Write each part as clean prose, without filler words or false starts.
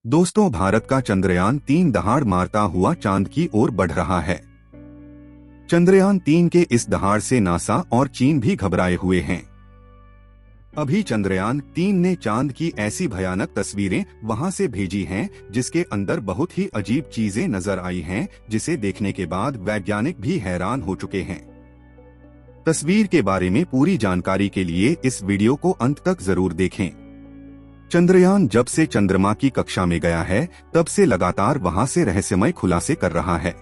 दोस्तों, भारत का चंद्रयान 3 दहाड़ मारता हुआ चांद की ओर बढ़ रहा है। चंद्रयान 3 के इस दहाड़ से नासा और चीन भी घबराए हुए हैं। अभी चंद्रयान 3 ने चांद की ऐसी भयानक तस्वीरें वहां से भेजी हैं, जिसके अंदर बहुत ही अजीब चीजें नजर आई हैं, जिसे देखने के बाद वैज्ञानिक भी हैरान हो चुके हैं। तस्वीर के बारे में पूरी जानकारी के लिए इस वीडियो को अंत तक जरूर देखें। चंद्रयान जब से चंद्रमा की कक्षा में गया है, तब से लगातार वहां से रहस्यमय खुलासे कर रहा है।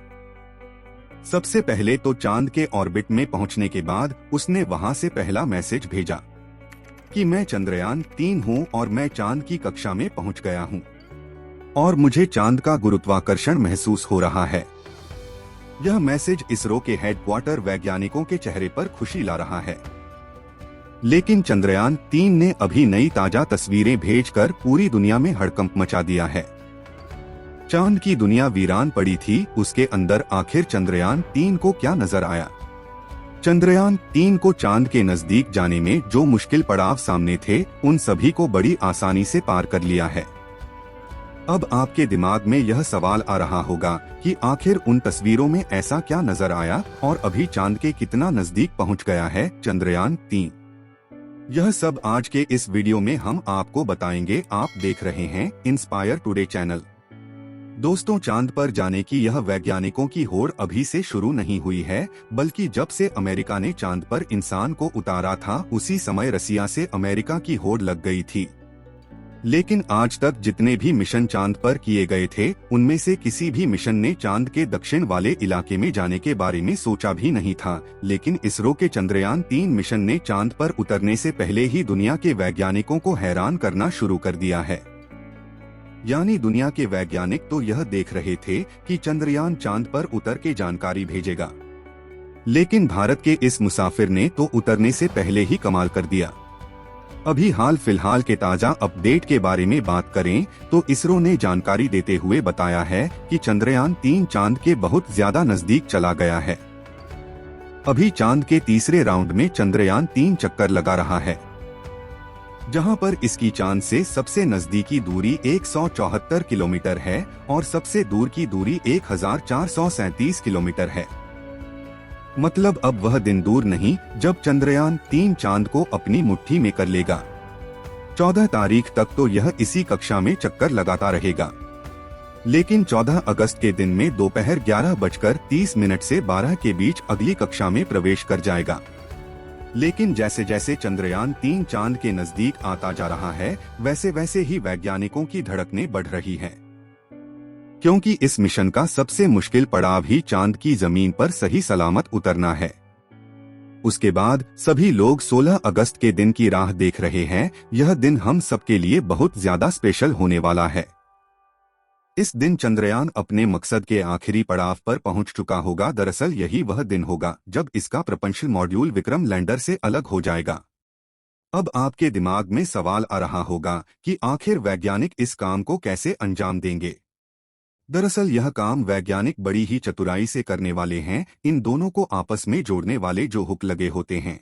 सबसे पहले तो चांद के ऑर्बिट में पहुंचने के बाद उसने वहां से पहला मैसेज भेजा कि मैं चंद्रयान 3 हूं और मैं चांद की कक्षा में पहुंच गया हूं और मुझे चांद का गुरुत्वाकर्षण महसूस हो रहा है। यह मैसेज इसरो के हेडक्वार्टर वैज्ञानिकों के चेहरे पर खुशी ला रहा है। लेकिन चंद्रयान 3 ने अभी नई ताजा तस्वीरें भेजकर पूरी दुनिया में हड़कंप मचा दिया है। चांद की दुनिया वीरान पड़ी थी, उसके अंदर आखिर चंद्रयान 3 को क्या नजर आया? चंद्रयान 3 को चांद के नजदीक जाने में जो मुश्किल पड़ाव सामने थे, उन सभी को बड़ी आसानी से पार कर लिया है। अब आपके दिमाग में यह सवाल आ रहा होगा कि आखिर उन तस्वीरों में ऐसा क्या नजर आया और अभी चांद के कितना नजदीक पहुंच गया है चंद्रयान 3? यह सब आज के इस वीडियो में हम आपको बताएंगे। आप देख रहे हैं इंस्पायर टुडे चैनल। दोस्तों, चांद पर जाने की यह वैज्ञानिकों की होड़ अभी से शुरू नहीं हुई है, बल्कि जब से अमेरिका ने चांद पर इंसान को उतारा था, उसी समय रसिया से अमेरिका की होड़ लग गई थी। लेकिन आज तक जितने भी मिशन चांद पर किए गए थे, उनमें से किसी भी मिशन ने चांद के दक्षिण वाले इलाके में जाने के बारे में सोचा भी नहीं था। लेकिन इसरो के चंद्रयान 3 मिशन ने चांद पर उतरने से पहले ही दुनिया के वैज्ञानिकों को हैरान करना शुरू कर दिया है। यानी दुनिया के वैज्ञानिक तो यह देख रहे थे कि चंद्रयान चांद पर उतर के जानकारी भेजेगा, लेकिन भारत के इस मुसाफिर ने तो उतरने से पहले ही कमाल कर दिया। अभी हाल फिलहाल के ताजा अपडेट के बारे में बात करें तो इसरो ने जानकारी देते हुए बताया है कि चंद्रयान 3 चांद के बहुत ज्यादा नजदीक चला गया है। अभी चांद के तीसरे राउंड में चंद्रयान 3 चक्कर लगा रहा है, जहां पर इसकी चांद से सबसे नजदीकी दूरी 174 किलोमीटर है और सबसे दूर की दूरी 1437 किलोमीटर है। मतलब अब वह दिन दूर नहीं जब चंद्रयान 3 चांद को अपनी मुट्ठी में कर लेगा। 14 तारीख तक तो यह इसी कक्षा में चक्कर लगाता रहेगा, लेकिन 14 अगस्त के दिन में दोपहर 11:30 से 12 के बीच अगली कक्षा में प्रवेश कर जाएगा। लेकिन जैसे जैसे चंद्रयान 3 चांद के नजदीक आता जा रहा है, वैसे वैसे ही वैज्ञानिकों की धड़कनें बढ़ रही हैं। क्योंकि इस मिशन का सबसे मुश्किल पड़ाव ही चांद की जमीन पर सही सलामत उतरना है। उसके बाद सभी लोग 16 अगस्त के दिन की राह देख रहे हैं। यह दिन हम सबके लिए बहुत ज्यादा स्पेशल होने वाला है। इस दिन चंद्रयान अपने मकसद के आखिरी पड़ाव पर पहुंच चुका होगा। दरअसल यही वह दिन होगा जब इसका प्रपंचल मॉड्यूल विक्रम लैंडर से अलग हो जाएगा। अब आपके दिमाग में सवाल आ रहा होगा कि आखिर वैज्ञानिक इस काम को कैसे अंजाम देंगे। दरअसल यह काम वैज्ञानिक बड़ी ही चतुराई से करने वाले हैं। इन दोनों को आपस में जोड़ने वाले जो हुक लगे होते हैं,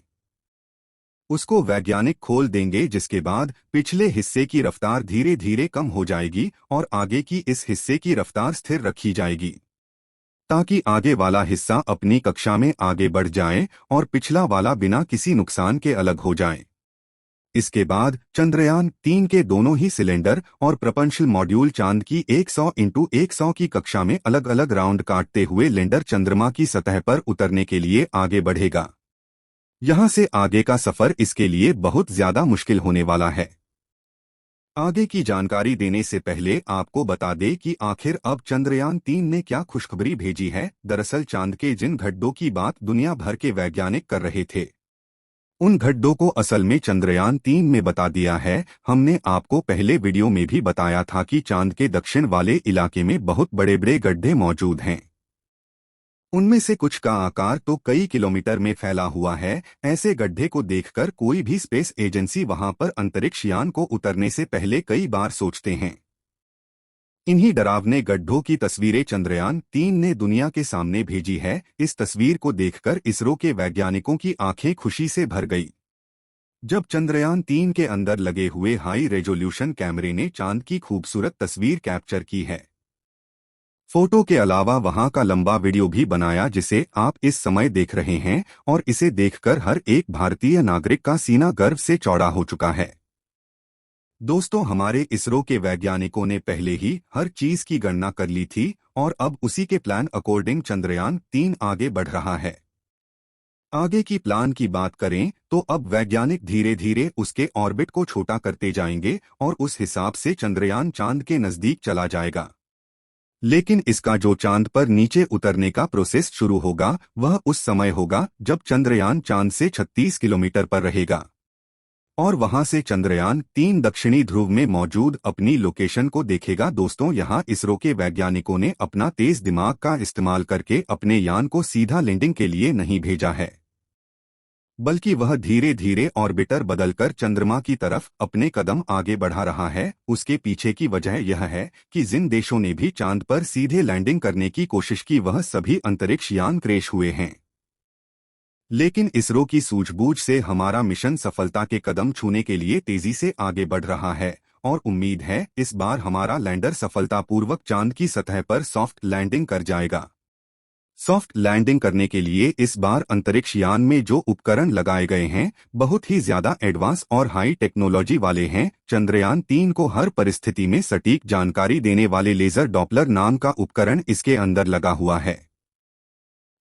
उसको वैज्ञानिक खोल देंगे, जिसके बाद पिछले हिस्से की रफ्तार धीरे धीरे कम हो जाएगी और आगे की इस हिस्से की रफ्तार स्थिर रखी जाएगी, ताकि आगे वाला हिस्सा अपनी कक्षा में आगे बढ़ जाए और पिछला वाला बिना किसी नुकसान के अलग हो जाए। इसके बाद चंद्रयान 3 के दोनों ही सिलेंडर और प्रपंचल मॉड्यूल चांद की 100x100 की कक्षा में अलग अलग राउंड काटते हुए लैंडर चंद्रमा की सतह पर उतरने के लिए आगे बढ़ेगा। यहां से आगे का सफर इसके लिए बहुत ज्यादा मुश्किल होने वाला है। आगे की जानकारी देने से पहले आपको बता दें कि आखिर अब चंद्रयान 3 ने क्या खुशखबरी भेजी है। दरअसल चांद के जिन गड्ढों की बात दुनिया भर के वैज्ञानिक कर रहे थे, उन गड्ढों को असल में चंद्रयान 3 में बता दिया है। हमने आपको पहले वीडियो में भी बताया था कि चांद के दक्षिण वाले इलाके में बहुत बड़े बड़े गड्ढे मौजूद हैं। उनमें से कुछ का आकार तो कई किलोमीटर में फैला हुआ है। ऐसे गड्ढे को देखकर कोई भी स्पेस एजेंसी वहां पर अंतरिक्ष यान को उतरने से पहले कई बार सोचते हैं। इन्हीं डरावने गड्ढों की तस्वीरें चंद्रयान 3 ने दुनिया के सामने भेजी है। इस तस्वीर को देखकर इसरो के वैज्ञानिकों की आंखें खुशी से भर गई। जब चंद्रयान 3 के अंदर लगे हुए हाई रेजोल्यूशन कैमरे ने चांद की खूबसूरत तस्वीर कैप्चर की है। फोटो के अलावा वहां का लंबा वीडियो भी बनाया जिसे आप इस समय देख रहे हैं, और इसे देखकर हर एक भारतीय नागरिक का सीना गर्व से चौड़ा हो चुका है। दोस्तों, हमारे इसरो के वैज्ञानिकों ने पहले ही हर चीज की गणना कर ली थी और अब उसी के प्लान अकॉर्डिंग चंद्रयान 3 आगे बढ़ रहा है। आगे की प्लान की बात करें तो अब वैज्ञानिक धीरे धीरे उसके ऑर्बिट को छोटा करते जाएंगे और उस हिसाब से चंद्रयान चांद के नजदीक चला जाएगा। लेकिन इसका जो चांद पर नीचे उतरने का प्रोसेस शुरू होगा वह उस समय होगा जब चंद्रयान चांद से 36 किलोमीटर पर रहेगा और वहां से चंद्रयान 3 दक्षिणी ध्रुव में मौजूद अपनी लोकेशन को देखेगा। दोस्तों, यहां इसरो के वैज्ञानिकों ने अपना तेज दिमाग का इस्तेमाल करके अपने यान को सीधा लैंडिंग के लिए नहीं भेजा है, बल्कि वह धीरे धीरे ऑर्बिटर बदलकर चंद्रमा की तरफ अपने कदम आगे बढ़ा रहा है। उसके पीछे की वजह यह है कि जिन देशों ने भी चांद पर सीधे लैंडिंग करने की कोशिश की वह सभी अंतरिक्ष यान क्रैश हुए हैं। लेकिन इसरो की सूझबूझ से हमारा मिशन सफलता के कदम छूने के लिए तेजी से आगे बढ़ रहा है और उम्मीद है इस बार हमारा लैंडर सफलतापूर्वक चांद की सतह पर सॉफ्ट लैंडिंग कर जाएगा। सॉफ्ट लैंडिंग करने के लिए इस बार अंतरिक्ष यान में जो उपकरण लगाए गए हैं बहुत ही ज्यादा एडवांस और हाई टेक्नोलॉजी वाले हैं। चंद्रयान 3 को हर परिस्थिति में सटीक जानकारी देने वाले लेजर डॉपलर नाम का उपकरण इसके अंदर लगा हुआ है।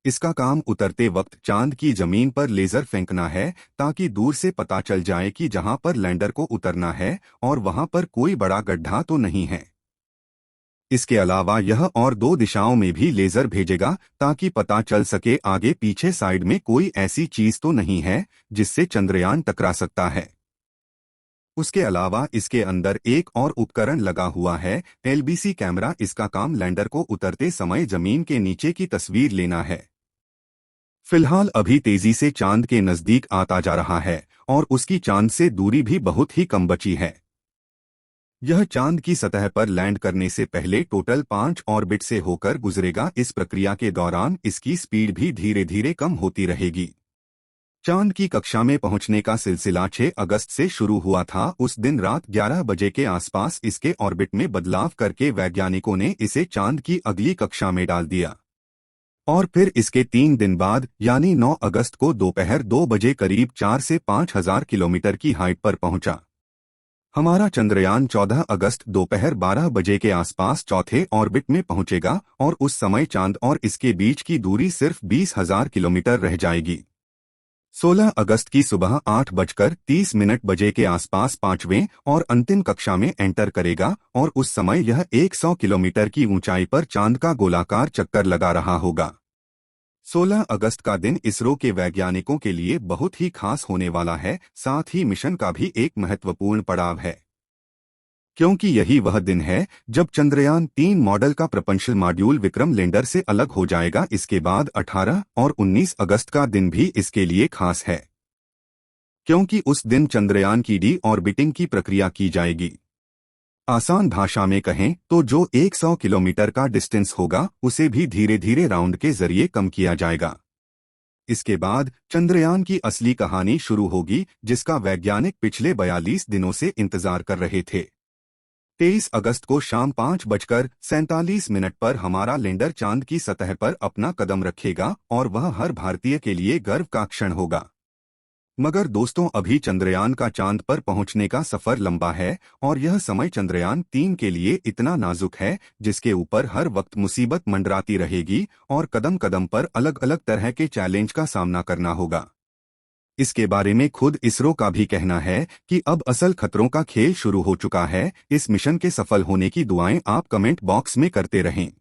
इसका काम उतरते वक्त चांद की जमीन पर लेजर फेंकना है ताकि दूर से पता चल जाए कि जहां पर लैंडर को उतरना है और वहां पर कोई बड़ा गड्ढा तो नहीं है। इसके अलावा यह और 2 दिशाओं में भी लेजर भेजेगा ताकि पता चल सके आगे पीछे साइड में कोई ऐसी चीज तो नहीं है जिससे चंद्रयान टकरा सकता है। उसके अलावा इसके अंदर एक और उपकरण लगा हुआ है, LBC कैमरा। इसका काम लैंडर को उतरते समय जमीन के नीचे की तस्वीर लेना है। फिलहाल अभी तेजी से चांद के नजदीक आता जा रहा है और उसकी चांद से दूरी भी बहुत ही कम बची है। यह चांद की सतह पर लैंड करने से पहले टोटल 5 ऑर्बिट से होकर गुजरेगा। इस प्रक्रिया के दौरान इसकी स्पीड भी धीरे धीरे कम होती रहेगी। चांद की कक्षा में पहुंचने का सिलसिला 6 अगस्त से शुरू हुआ था। उस दिन रात 11 बजे के आसपास इसके ऑर्बिट में बदलाव करके वैज्ञानिकों ने इसे चांद की अगली कक्षा में डाल दिया और फिर इसके 3 दिन बाद यानी 9 अगस्त को दोपहर 2 बजे करीब 4 से 5 हजार किलोमीटर की हाइट पर पहुंचा। हमारा चंद्रयान 14 अगस्त दोपहर 12 बजे के आसपास चौथे ऑर्बिट में पहुंचेगा और उस समय चांद और इसके बीच की दूरी सिर्फ 20,000 किलोमीटर रह जाएगी। 16 अगस्त की सुबह 8:30 बजे के आसपास 5वें और अंतिम कक्षा में एंटर करेगा और उस समय यह 100 किलोमीटर की ऊंचाई पर चांद का गोलाकार चक्कर लगा रहा होगा। 16 अगस्त का दिन इसरो के वैज्ञानिकों के लिए बहुत ही खास होने वाला है, साथ ही मिशन का भी एक महत्वपूर्ण पड़ाव है, क्योंकि यही वह दिन है जब चंद्रयान 3 मॉडल का प्रपंचल मॉड्यूल विक्रम लैंडर से अलग हो जाएगा। इसके बाद 18 और 19 अगस्त का दिन भी इसके लिए खास है, क्योंकि उस दिन चंद्रयान की डी ऑर्बिटिंग की प्रक्रिया की जाएगी। आसान भाषा में कहें तो जो 100 किलोमीटर का डिस्टेंस होगा उसे भी धीरे धीरे राउंड के जरिए कम किया जाएगा। इसके बाद चंद्रयान की असली कहानी शुरू होगी, जिसका वैज्ञानिक पिछले 42 दिनों से इंतजार कर रहे थे। 23 अगस्त को शाम 5:47 पर हमारा लैंडर चांद की सतह पर अपना कदम रखेगा और वह हर भारतीय के लिए गर्व का क्षण होगा। मगर दोस्तों, अभी चंद्रयान का चांद पर पहुंचने का सफर लंबा है और यह समय चंद्रयान 3 के लिए इतना नाजुक है जिसके ऊपर हर वक्त मुसीबत मंडराती रहेगी और कदम कदम पर अलग अलग तरह के चैलेंज का सामना करना होगा। इसके बारे में खुद इसरो का भी कहना है कि अब असल खतरों का खेल शुरू हो चुका है। इस मिशन के सफल होने की दुआएं आप कमेंट बॉक्स में करते रहें।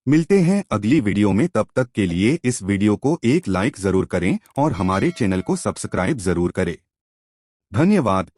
मिलते हैं अगली वीडियो में, तब तक के लिए इस वीडियो को एक लाइक जरूर करें और हमारे चैनल को सब्सक्राइब जरूर करें। धन्यवाद।